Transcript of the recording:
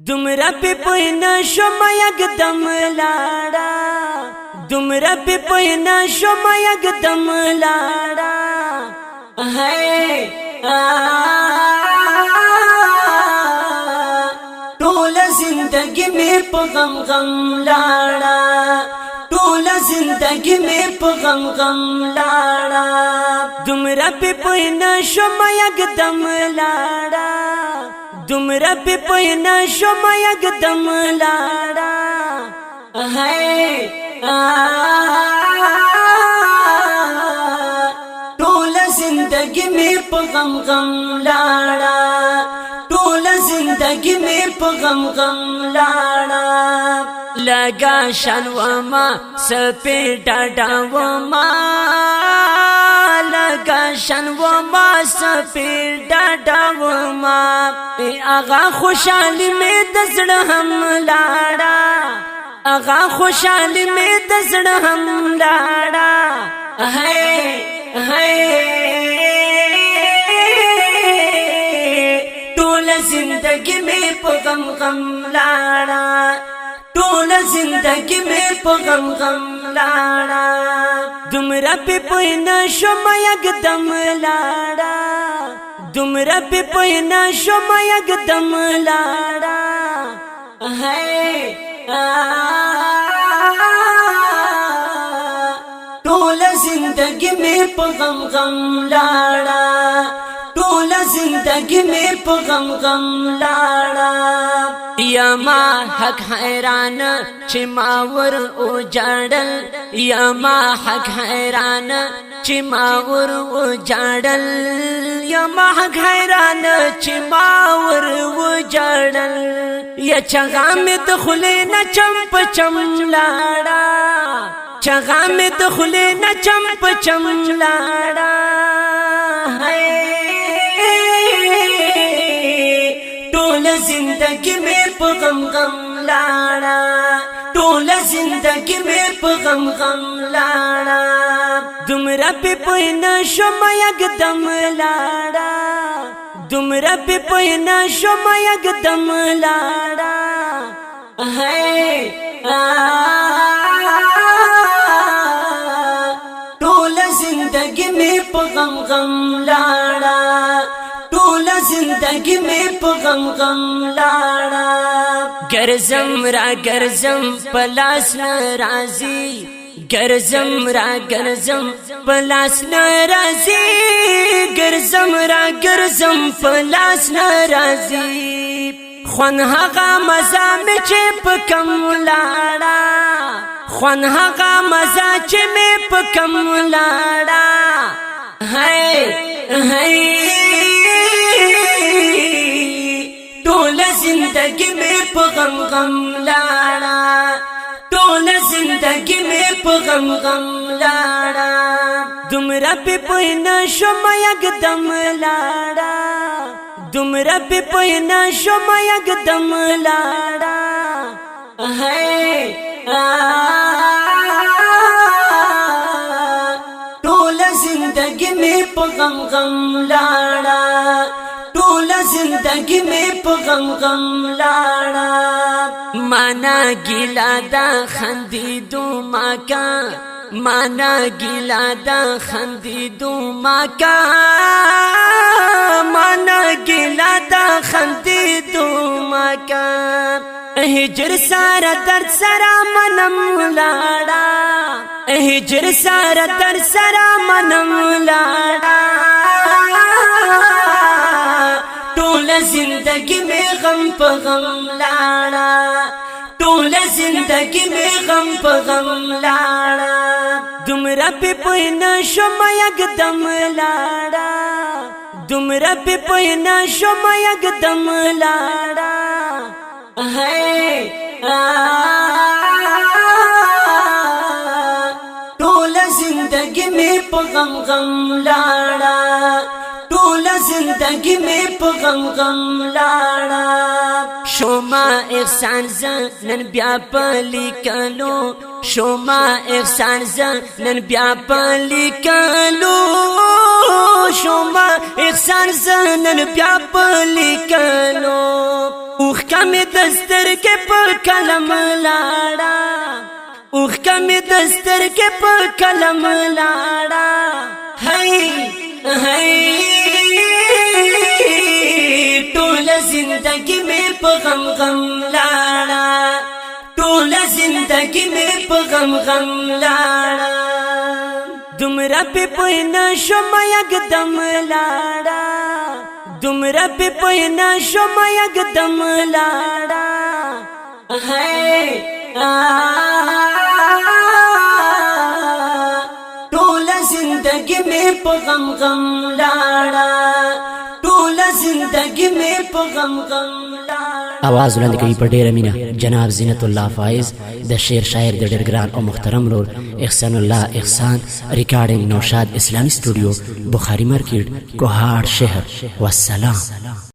दुमरा पे पहना शोमयग दम लाड़ा, दुमरा पे पहना शोमयग दम लाड़ा है टोला जिंदगी में पगम गम लाड़ा, टोला जिंदगी में पगम गम लाड़ा। दुमरा पे पहना शोमयग दम लाड़ा, दुमरा पे पहना शोमयग दम लाड़ा है टोला जिंदगी में पगम गम लाड़ा, टोला जिंदगी में पगम गम लाड़ा। लगा शनवमा सपे डाडावमा, लगा शनवमा सपे डाडावमा। आगा खुशहाली में दसड़ हम लाड़ा, आगा खुशहाली में दसड़ हम लाड़ा है टोला जिंदगी में पगम गम लाड़ा, टोला जिंदगी में पगम गम लाड़ा। दुमरा पे पहना शोमयग दम लाड़ा, दुमरा पे पहना शोमयग दम लाड़ा है टोला जिंदगी में पगम गम लाड़ा, टोला जिंदगी में पगम गम लाड़ा। यमा हक हैरान चिमावर उजाड़ल, यमा हक हैरान चिमावर उजाड़ल, यमा हक हैरान चिमावर उजाड़ल। या चगा में तो खुले न चंप चम लाड़ा, चगा में तो खुले न चंप चम लाड़ा है टोला जिंदगी में पगम गम लाड़ा, टोला जिंदगी में पगम गम लाड़ा। दुमरा पे पहना शोमयग दम लाड़ा, दुमरा पे पहना शोमयग दम लाड़ा है टोला जिंदगी में पगम गम लाड़ा, टोला जिंदगी में पगम गम लाड़ा। गरजम रा गरजम पलास नाराजी, गरजम रा गरजम पलास नाराजी, गरजम रा गरजम पलास नाराजी। ख्वन हगा मजा में चेप कम लाड़ा, ख्वन हगा मजा चे में पकम लाड़ा है टोला जिंदगी में पगम गम लाड़ा, टोला जिंदगी में पगम गम लाड़ा। दुमरा पे पहना शोमयग दम लाड़ा, दुमरा पे पहना शोमयग दम लाड़ा है टोला जिंदगी में पगम गम लाड़ा, टोला जिंदगी में पगम गम लाड़ा। माना गिला दा खंदी दो माका, माना गिला दा खंदी दो माका, माना गिला दा खंदी दो माका। हिजर सारा दर्द सरा मनम लाड़ा, हिजर सारा दर्द सरा मनम लाड़ा। टोला जिंदगी में गम पगम लाड़ा, टोला जिंदगी में गम पगम लाड़ा। दुमरा पे पहना शोमयग दम लाड़ा, दुमरा पे पहना शोमयग दम लाड़ा है टोला जिंदगी में पगम गम लाड़ा, टोला जिंदगी में पगम गम लाड़ा। शोमा एहसान नन ब्या पली कलो, शोमा एहसान नन ब्या पली कलो, शोमा एहसान नन ब्या पली कलो। اوخ کمی دستر کے پر کلم لاڑا اوخ کمی دستر کے پر کلم لاڑا ہائی ہائی ټول زندگی میں په غم غم لاڑا ټول زندگی میں په غم غم لاڑا دومره په پوینا شوم یکدم لاړه دومره په پوینا شوم یکدم لاړه هی ټول زندگی مې په غم غم لاړه ټول زندگی مې په غم غم لاړه आवाज وړاندې کوي په ډیره مینه جناب زینت الله فایز د شعر شاعر د ډېر ګران او محترم رور احسان الله احسان ریکارډینګ نوشاد اسلامی سټوډیو بخاری مارکیټ کوهاټ شهر والسلام